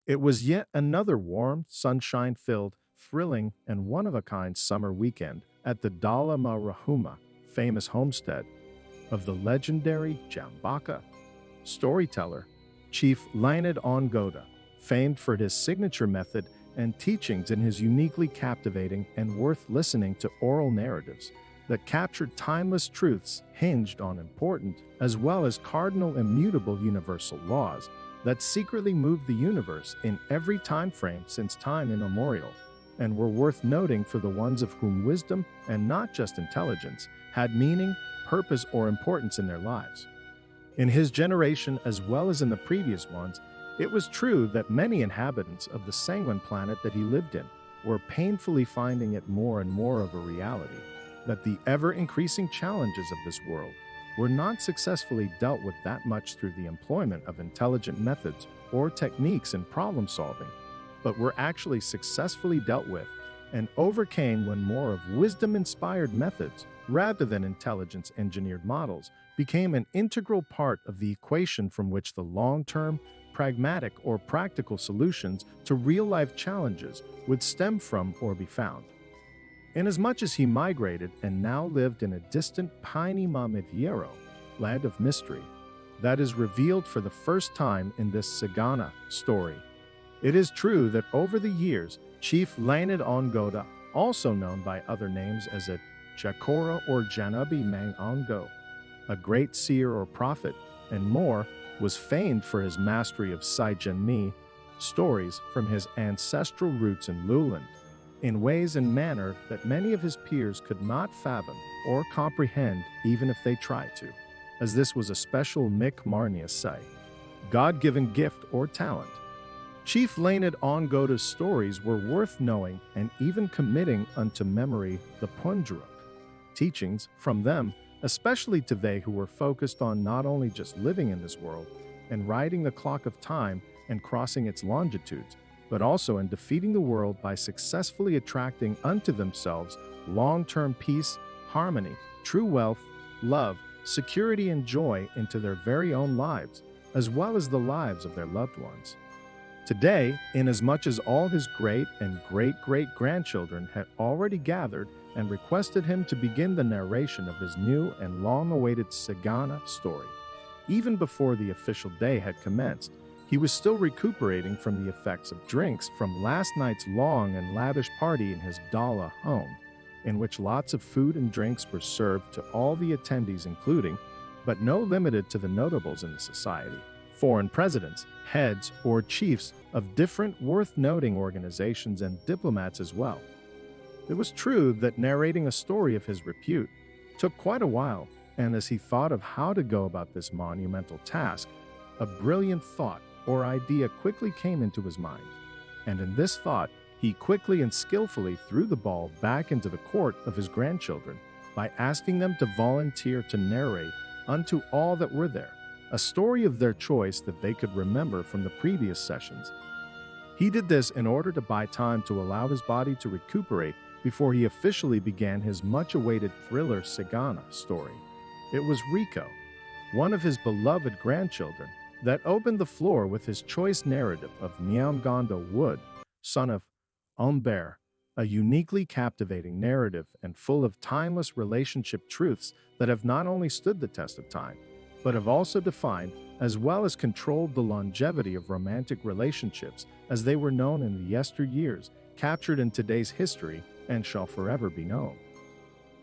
It was yet another warm, sunshine filled, thrilling, and one of a kind summer weekend at the Dala Marahuma, famous homestead of the legendary Jambaka storyteller, Chief Leonid Ongoda, famed for his signature method and teachings in his uniquely captivating and worth listening to oral narratives that captured timeless truths hinged on important as well as cardinal immutable universal laws that secretly moved the universe in every time frame since time immemorial, and were worth noting for the ones of whom wisdom, and not just intelligence, had meaning, purpose, or importance in their lives. In his generation, as well as in the previous ones, it was true that many inhabitants of the sanguine planet that he lived in were painfully finding it more and more of a reality that the ever-increasing challenges of this world were not successfully dealt with that much through the employment of intelligent methods or techniques in problem solving, but were actually successfully dealt with and overcame when more of wisdom-inspired methods rather than intelligence-engineered models became an integral part of the equation from which the long-term, pragmatic, or practical solutions to real-life challenges would stem from or be found. Inasmuch as he migrated and now lived in a distant Piney Mamiviero, land of mystery, that is revealed for the first time in this Sagana story. It is true that over the years, Chief Leonid Ongoda, also known by other names as a Jakora or Janabi Mang Ongo, a great seer or prophet, and more, was famed for his mastery of Saijanmi stories from his ancestral roots in Luland, in ways and manner that many of his peers could not fathom or comprehend even if they tried to, as this was a special Mick Marnia Sai, God-given gift or talent. Chief Leonid Ongoda's stories were worth knowing and even committing unto memory the Punjuruk teachings from them, especially to they who were focused on not only just living in this world and riding the clock of time and crossing its longitudes, but also in defeating the world by successfully attracting unto themselves long-term peace, harmony, true wealth, love, security, and joy into their very own lives, as well as the lives of their loved ones. Today, inasmuch as all his great and great-great-grandchildren had already gathered and requested him to begin the narration of his new and long-awaited Sagana story, even before the official day had commenced, he was still recuperating from the effects of drinks from last night's long and lavish party in his Dala home, in which lots of food and drinks were served to all the attendees, including, but no limited to, the notables in the society, foreign presidents, heads, or chiefs of different worth-noting organizations, and diplomats as well. It was true that narrating a story of his repute took quite a while, and as he thought of how to go about this monumental task, a brilliant thought or idea quickly came into his mind, and in this thought, he quickly and skillfully threw the ball back into the court of his grandchildren by asking them to volunteer to narrate unto all that were there a story of their choice that they could remember from the previous sessions. He did this in order to buy time to allow his body to recuperate before he officially began his much-awaited thriller Sagana story. It was Rico, one of his beloved grandchildren, that opened the floor with his choice narrative of Nyamganda Wood, son of Umber, a uniquely captivating narrative and full of timeless relationship truths that have not only stood the test of time, but have also defined as well as controlled the longevity of romantic relationships as they were known in the yesteryears, captured in today's history, and shall forever be known.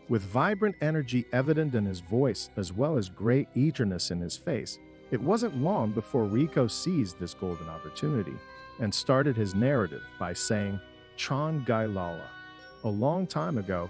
With vibrant energy evident in his voice as well as great eagerness in his face, it wasn't long before Rico seized this golden opportunity and started his narrative by saying, Chan Gai Lala. A long time ago,